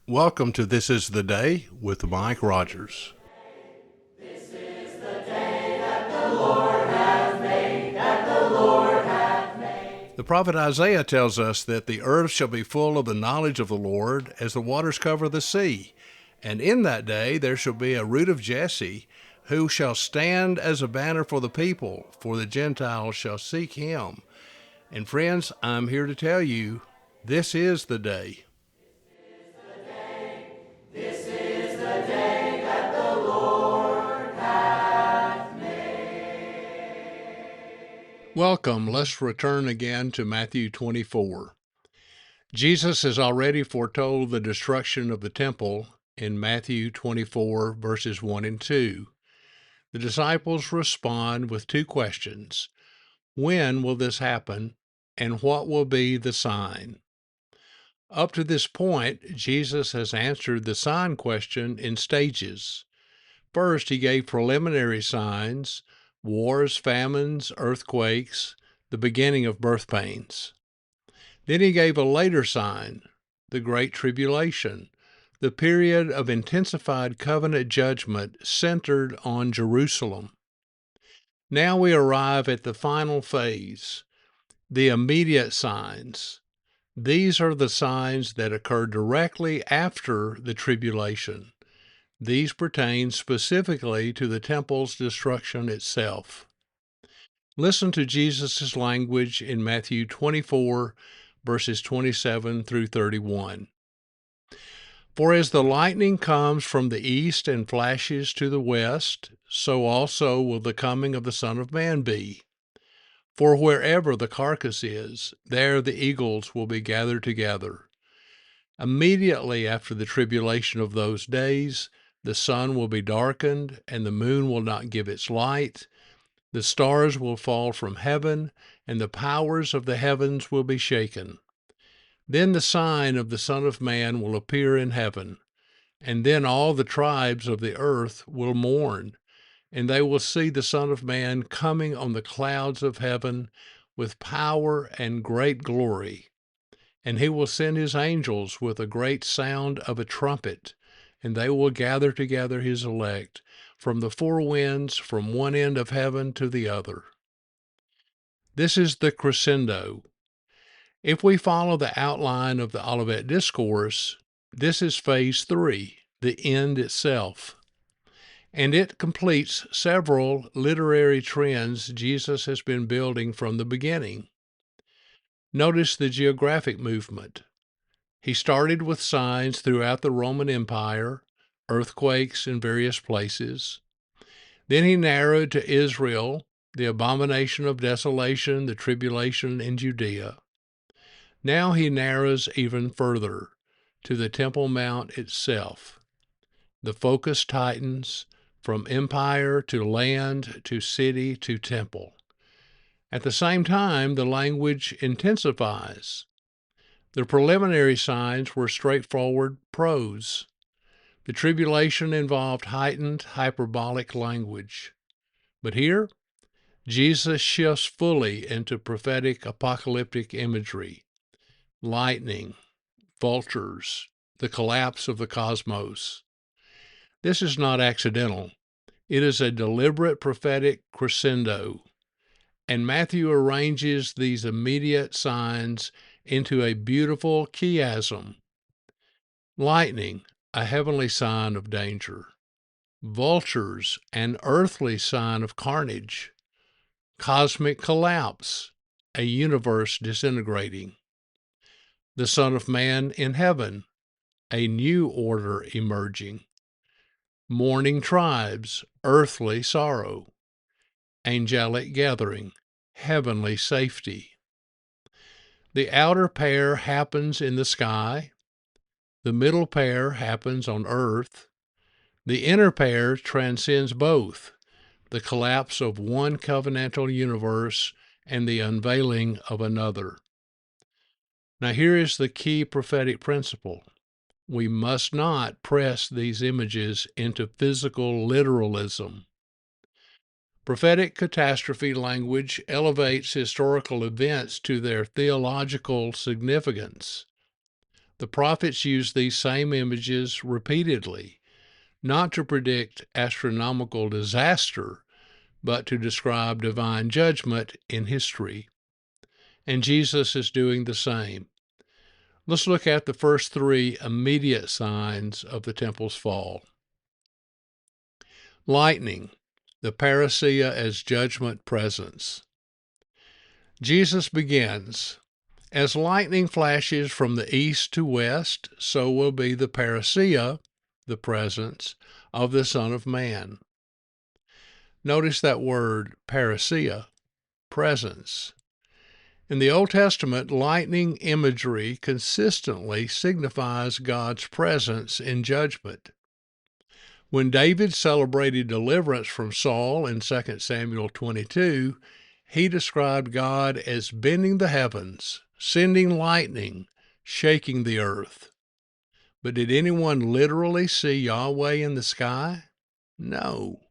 Welcome to This Is the Day with Mike Rogers. The prophet Isaiah tells us that the earth shall be full of the knowledge of the Lord as the waters cover the sea. And in that day there shall be a root of Jesse, who shall stand as a banner for the people, for the Gentiles shall seek him. And friends, I'm here to tell you, this is the day. Welcome. Let's return again to Matthew 24. Jesus has already foretold the destruction of the temple in Matthew 24, verses 1 and 2. The disciples respond with two questions. When will this happen, and what will be the sign? Up to this point, Jesus has answered the sign question in stages. First, he gave preliminary signs: wars, famines, earthquakes, the beginning of birth pains. Then he gave a later sign, the Great Tribulation, the period of intensified covenant judgment centered on Jerusalem. Now we arrive at the final phase, the immediate signs. These are the signs that occur directly after the tribulation. These pertain specifically to the temple's destruction itself. Listen to Jesus' language in Matthew 24, verses 27 through 31. For as the lightning comes from the east and flashes to the west, so also will the coming of the Son of Man be. For wherever the carcass is, there the eagles will be gathered together. Immediately after the tribulation of those days, the sun will be darkened, and the moon will not give its light. The stars will fall from heaven, and the powers of the heavens will be shaken. Then the sign of the Son of Man will appear in heaven, and then all the tribes of the earth will mourn, and they will see the Son of Man coming on the clouds of heaven with power and great glory. And he will send his angels with a great sound of a trumpet, and they will gather together his elect from the four winds, from one end of heaven to the other. This is the crescendo. If we follow the outline of the Olivet Discourse, this is phase 3, the end itself. And it completes several literary trends Jesus has been building from the beginning. Notice the geographic movement. He started with signs throughout the Roman Empire, earthquakes in various places. Then he narrowed to Israel, the abomination of desolation, the tribulation in Judea. Now he narrows even further to the Temple Mount itself. The focus tightens from empire to land to city to temple. At the same time, the language intensifies. The preliminary signs were straightforward prose. The tribulation involved heightened hyperbolic language. But here, Jesus shifts fully into prophetic apocalyptic imagery: lightning, vultures, the collapse of the cosmos. This is not accidental. It is a deliberate prophetic crescendo, and Matthew arranges these immediate signs into a beautiful chiasm. Lightning, a heavenly sign of danger. Vultures, an earthly sign of carnage. Cosmic collapse, a universe disintegrating. The Son of Man in heaven, a new order emerging. Mourning tribes, earthly sorrow. Angelic gathering, heavenly safety. The outer pair happens in the sky. The middle pair happens on earth. The inner pair transcends both, the collapse of one covenantal universe and the unveiling of another. Now, here is the key prophetic principle. We must not press these images into physical literalism. Prophetic catastrophe language elevates historical events to their theological significance. The prophets used these same images repeatedly, not to predict astronomical disaster, but to describe divine judgment in history. And Jesus is doing the same. Let's look at the first three immediate signs of the temple's fall. Lightning, the parousia as judgment presence. Jesus begins, as lightning flashes from the east to west, so will be the parousia, the presence, of the Son of Man. Notice that word, parousia, presence. In the Old Testament, lightning imagery consistently signifies God's presence in judgment. When David celebrated deliverance from Saul in 2 Samuel 22, he described God as bending the heavens, sending lightning, shaking the earth. But did anyone literally see Yahweh in the sky? No.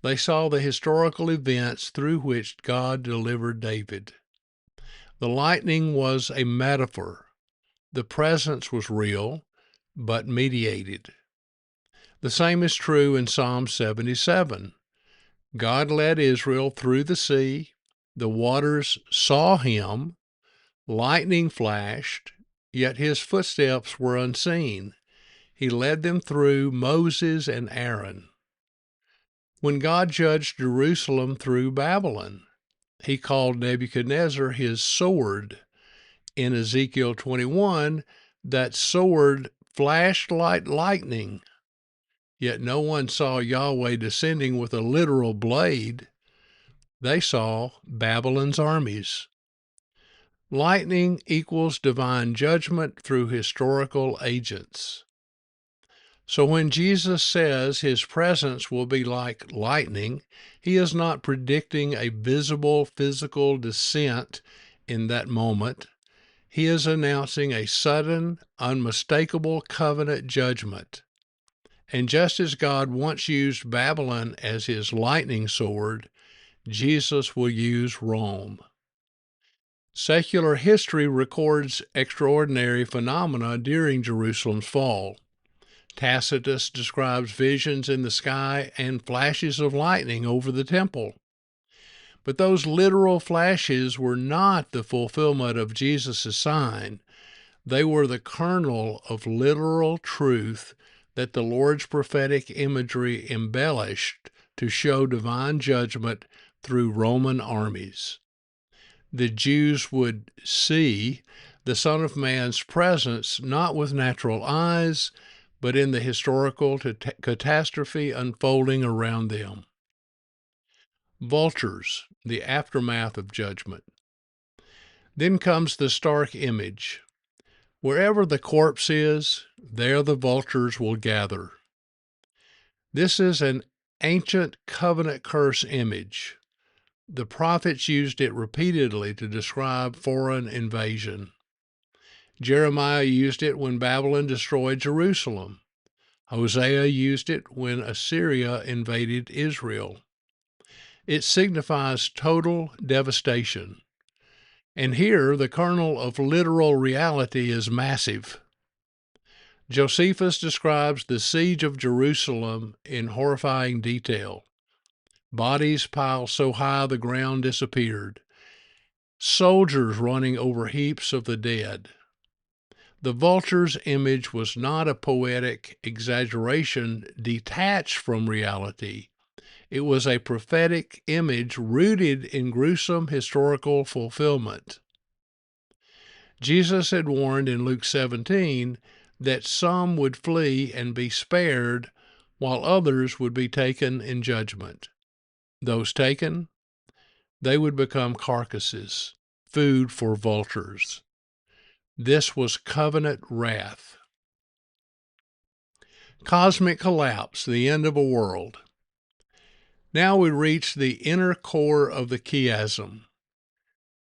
They saw the historical events through which God delivered David. The lightning was a metaphor. The presence was real, but mediated. The same is true in Psalm 77. God led Israel through the sea. The waters saw him. Lightning flashed, yet his footsteps were unseen. He led them through Moses and Aaron. When God judged Jerusalem through Babylon, he called Nebuchadnezzar his sword. In Ezekiel 21, that sword flashed like lightning. Yet no one saw Yahweh descending with a literal blade. They saw Babylon's armies. Lightning equals divine judgment through historical agents. So when Jesus says his presence will be like lightning, he is not predicting a visible physical descent in that moment. He is announcing a sudden, unmistakable covenant judgment. And just as God once used Babylon as his lightning sword, Jesus will use Rome. Secular history records extraordinary phenomena during Jerusalem's fall. Tacitus describes visions in the sky and flashes of lightning over the temple. But those literal flashes were not the fulfillment of Jesus' sign. They were the kernel of literal truth that the Lord's prophetic imagery embellished to show divine judgment through Roman armies. The Jews would see the Son of Man's presence not with natural eyes, but in the historical catastrophe unfolding around them. Vultures, the aftermath of judgment. Then comes the stark image. Wherever the corpse is, there the vultures will gather. This is an ancient covenant curse image. The prophets used it repeatedly to describe foreign invasion. Jeremiah used it when Babylon destroyed Jerusalem. Hosea used it when Assyria invaded Israel. It signifies total devastation. And here, the kernel of literal reality is massive. Josephus describes the siege of Jerusalem in horrifying detail. Bodies piled so high the ground disappeared. Soldiers running over heaps of the dead. The vulture's image was not a poetic exaggeration detached from reality. It was a prophetic image rooted in gruesome historical fulfillment. Jesus had warned in Luke 17 that some would flee and be spared, while others would be taken in judgment. Those taken, they would become carcasses, food for vultures. This was covenant wrath. Cosmic collapse, the end of a world. Now we reach the inner core of the chiasm.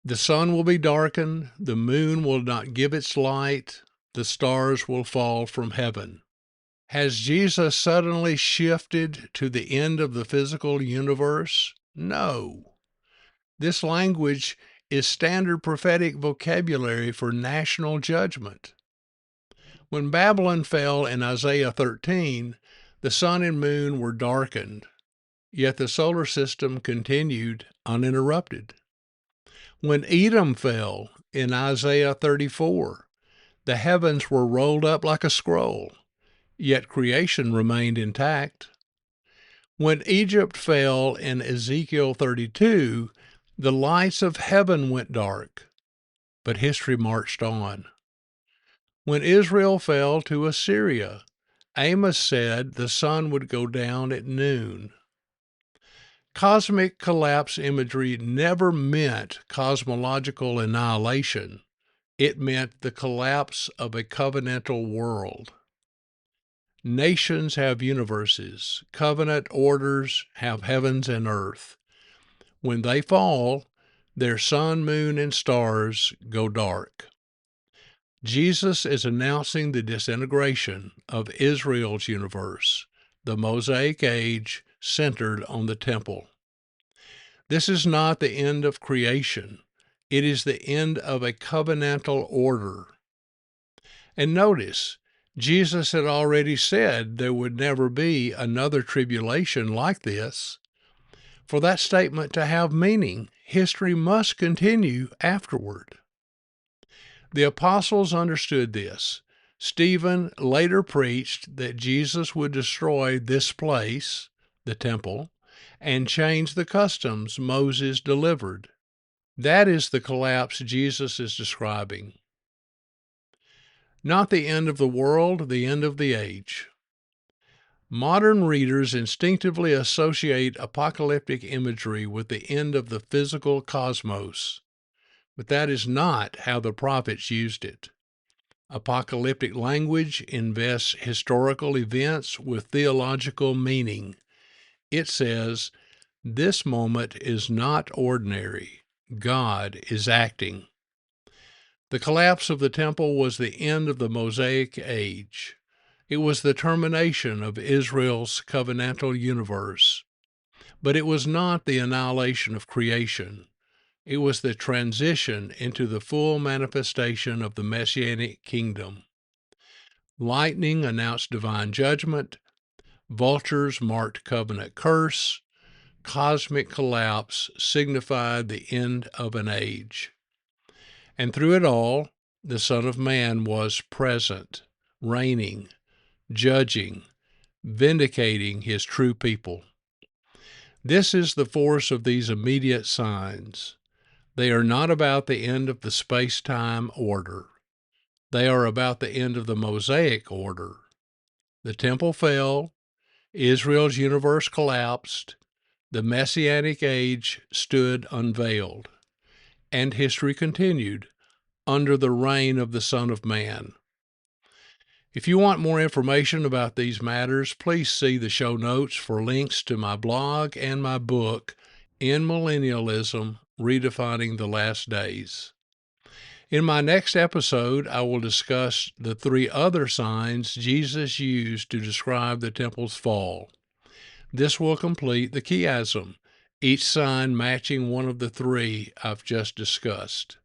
The sun will be darkened, the moon will not give its light, the stars will fall from heaven. Has Jesus suddenly shifted to the end of the physical universe? No. This language is standard prophetic vocabulary for national judgment. When Babylon fell in Isaiah 13, the sun and moon were darkened, yet the solar system continued uninterrupted. When Edom fell in Isaiah 34, the heavens were rolled up like a scroll, yet creation remained intact. When Egypt fell in Ezekiel 32, the lights of heaven went dark, but history marched on. When Israel fell to Assyria, Amos said the sun would go down at noon. Cosmic collapse imagery never meant cosmological annihilation. It meant the collapse of a covenantal world. Nations have universes. Covenant orders have heavens and earth. When they fall, their sun, moon, and stars go dark. Jesus is announcing the disintegration of Israel's universe, the Mosaic age centered on the temple. This is not the end of creation. It is the end of a covenantal order. And notice, Jesus had already said there would never be another tribulation like this. For that statement to have meaning, history must continue afterward. The apostles understood this. Stephen later preached that Jesus would destroy this place, the temple, and change the customs Moses delivered. That is the collapse Jesus is describing. Not the end of the world, the end of the age. Modern readers instinctively associate apocalyptic imagery with the end of the physical cosmos, but that is not how the prophets used it. Apocalyptic language invests historical events with theological meaning. It says, "This moment is not ordinary. God is acting." The collapse of the temple was the end of the Mosaic age. It was the termination of Israel's covenantal universe. But it was not the annihilation of creation. It was the transition into the full manifestation of the Messianic kingdom. Lightning announced divine judgment. Vultures marked covenant curse. Cosmic collapse signified the end of an age. And through it all, the Son of Man was present, reigning, judging, vindicating his true people. This is the force of these immediate signs. They are not about the end of the space-time order. They are about the end of the Mosaic order. The temple fell, Israel's universe collapsed, the Messianic age stood unveiled, and history continued under the reign of the Son of Man. If you want more information about these matters, please see the show notes for links to my blog and my book, In Millennialism, Redefining the Last Days. In my next episode, I will discuss the three other signs Jesus used to describe the temple's fall. This will complete the chiasm, each sign matching one of the three I've just discussed.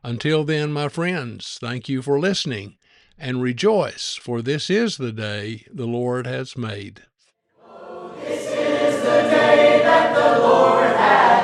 Until then, my friends, thank you for listening, and rejoice, for this is the day the Lord has made. This is the day that the Lord has